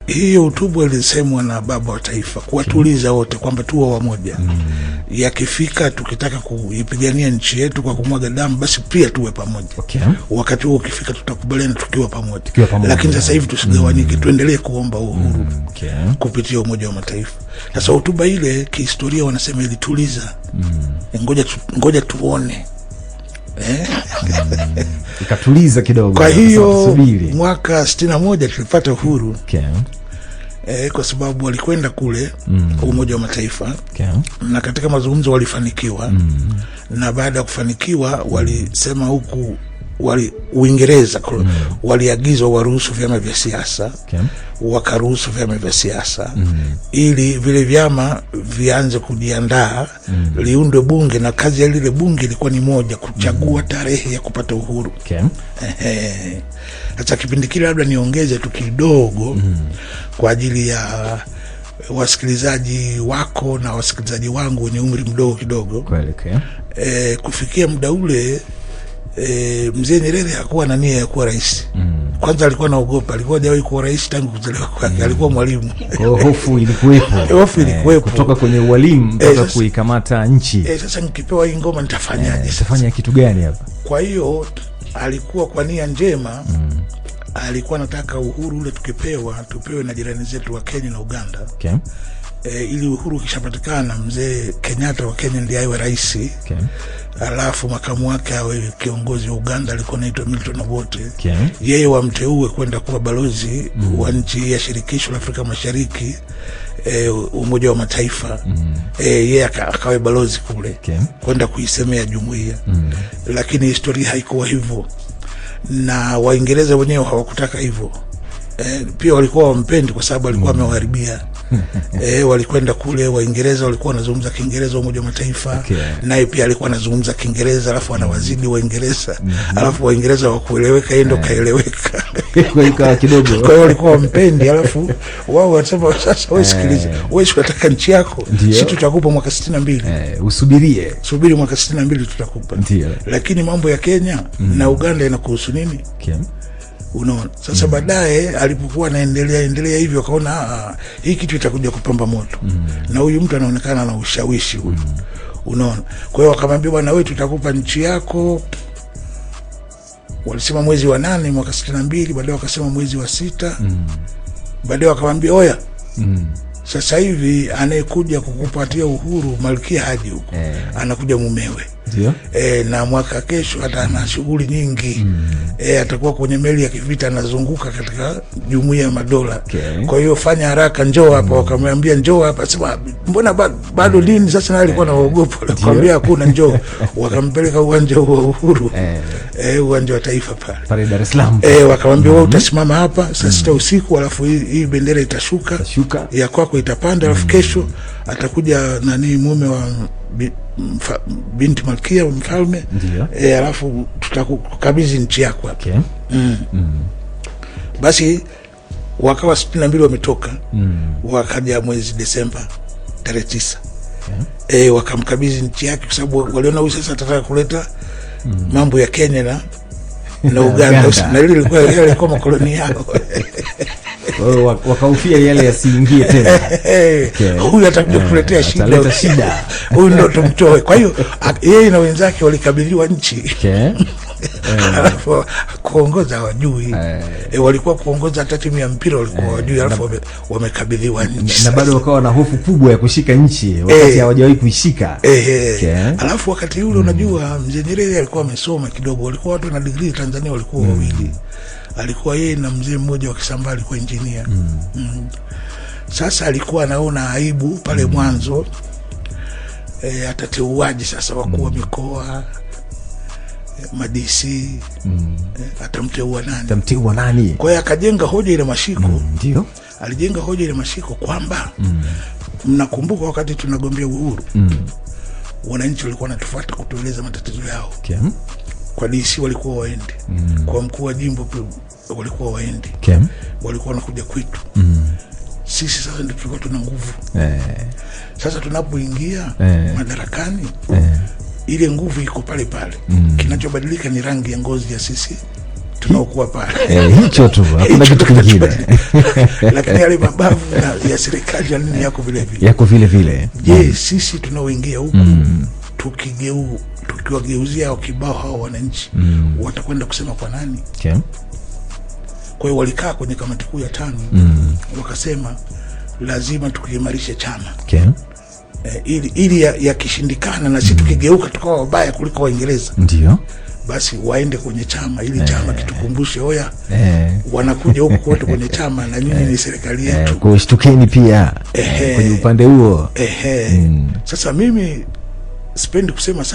Hiyo hotuba ilisemwa na baba wa taifa kuwatuliza wote kwamba tuwe wamoja. Yakifika tukitaka kuipigania nchi yetu kwa kumwaga damu, basi pia tuwe pamoja. Wakati huo ukifika tutakubaliana tukiwa pamoja. Lakini sasa hivi tusigawanyike, tuendelee kuomba uhuru kupitia Umoja wa Mataifa. Sasa hotuba ile kihistoria wanasema ilituliza. Ngoja tuone. Ikatuliza kidogo. Kwa hiyo mwaka 61 tulipata uhuru. Kwa sababu walikwenda kule Umoja wa Mataifa. Na katika mazungumzo walifanikiwa. Na baada ya kufanikiwa walisema huku Uingereza waliagizwa waruhusu vyama vya siasa. Wakaruhusu vyama vya siasa ili vile vyama vianze kujiandaa, liundwe bunge, na kazi ya lile bunge ilikuwa ni moja, kuchagua tarehe ya kupata uhuru. Hata kipindi kile labda niongeze tu kidogo kwa ajili ya wasikilizaji wako na wasikilizaji wangu wenye umri mdogo kidogo. Kufikia muda ule Mzee Nyerere hakuwa na nia ya kuwa rais. Kwanza alikuwa anaogopa, alikuwa hajawahi kuwa rais tangu kuzaliwa kwake. Alikuwa mwalimu. Kwa hofu ilikuwepo. Kutoka kwenye ualimu mpaka kuikamata nchi. Sasa nikipewa hii ngoma nitafanyaje? Nitafanya kitu gani hapa? Kwa hiyo alikuwa kwa nia njema. Alikuwa anataka uhuru ule tupewe na jirani zetu wa Kenya na Uganda. Ili uhuru kishapatikana, Mzee Kenyatta wa Kenya ndiye awe rais. Alafu makamu wake awe kiongozi wa Uganda, alikuwa anaitwa Milton Obote. Yeye wamteue kwenda kuwa balozi wa nchi ya shirikisho la Afrika Mashariki, Umoja wa Mataifa. Yeye akawe balozi kule kwenda kuisemea jumuiya. Lakini historia haikuwa hivyo, na Waingereza wenyewe hawakutaka hivyo. Pia walikuwa wampendi kwa sababu alikuwa amewaharibia. Walikwenda kule, Waingereza walikuwa wanazungumza Kiingereza Umoja wa Mataifa. Naye pia alikuwa anazungumza Kiingereza, alafu anawazidi Waingereza. Alafu Waingereza wakueleweka, yeye ndo kaeleweka. Kwa kidogo. Kwa hiyo walikuwa wampendi, alafu wao wanasema sasa wewe sikiliza, wewe unataka nchi yako, sisi tutakupa mwaka 62. Subiri mwaka 62 tutakupa. Lakini mambo ya Kenya na Uganda inakuhusu nini? Unaona? Sasa baadaye alipokuwa anaendelea hivyo akaona hii kitu itakuja kupamba moto. Na huyu mtu anaonekana na ushawishi huyu. Unaona? Kwa hiyo akamwambia bwana, wewe tutakupa nchi yako. Walisema mwezi wa 8 mwaka 62, baadaye wakasema mwezi wa 6. Baadaye akamwambia oya, sasa hivi anayekuja kukupatia uhuru Malkia haji huko. Anakuja mumewe. Na mwaka kesho hata ana shughuli nyingi. Atakuwa kwenye meli ya kivita anazunguka katika Jumuiya ya Madola. Kwa hiyo fanya haraka, njoo hapa. Wakamwambia njoo hapa. Sema mbona bado lini? Sasa na alikuwa anaogopa. Akamwambia hakuna, njoo. Wakampeleka uwanja wa Uhuru. Uwanja wa Taifa pale Dar es Salaam. Wakamwambia wewe utasimama hapa saa 6 usiku, alafu hii bendera itashuka. Ya kwako itapanda, alafu kesho atakuja mume wa binti Malkia mfalme. Alafu tutakukabidhi nchi yako hapa. Basi wakawa 62 wametoka. Wakaja mwezi Desemba tarehe 9. Wakamkabidhi nchi yake kwa sababu waliona huyu sasa atataka kuleta mambo ya Kenya na Uganda. Na ile ilikuwa makoloni yao. Wakaufia yale yasiingie tena. Huyu atakuja kuletea shida. Huyu ndo tumtoe. Kwa hiyo yeye na wenzake walikabidhiwa nchi. Alafu kuongoza wajui. Walikuwa kuongoza hata timu ya mpira walikuwa wajui, alafu wamekabidhiwa nchi. Na bado wakawa na hofu kubwa ya kushika nchi wakati hawajawahi kuishika. Alafu wakati ule unajua Mzee Nyerere alikuwa amesoma kidogo, walikuwa watu na degree Tanzania walikuwa wawili. Alikuwa yeye na mzee mmoja wa Kisambaa alikuwa engineer. Sasa alikuwa anaona aibu pale mwanzo. Atateuaji sasa wakuu wa mikoa, madisi, atamteua nani? Kwa hiyo akajenga hoja ile mashiko. Alijenga hoja ile mashiko kwamba mnakumbuka wakati tunagombea uhuru, wananchi walikuwa wanatufuata kutueleza matatizo yao. Kwa DC walikuwa waende. Kwa mkuu wa jimbo walikuwa waende. Walikuwa wanakuja kwetu. Sisi sasa ndio tulikuwa tuna nguvu. Sasa tunapoingia madarakani, ile nguvu iko pale pale. Kinachobadilika ni rangi ya ngozi ya sisi tunaokuwa pale. Hicho tu, hakuna kitu kingine. Lakini yale mabavu ya serikali ya nini yako vile vile. Je, sisi tunaoingia huku tukiwageuzia au kibao hao wananchi watakwenda kusema kwa nani? Kwa hiyo walikaa kwenye kamati kuu ya TANU wakasema lazima tukiimarishe chama. Ili yakishindikana na sisi tukigeuka tukawa wabaya kuliko Waingereza, ndio basi waende kwenye chama ili chama kitukumbushe oya wanakuja huku kwetu kwenye chama na nyinyi ni serikali yetu. Kwa shtukeni pia kwenye upande huo. Sasa mimi sipendi kusema sana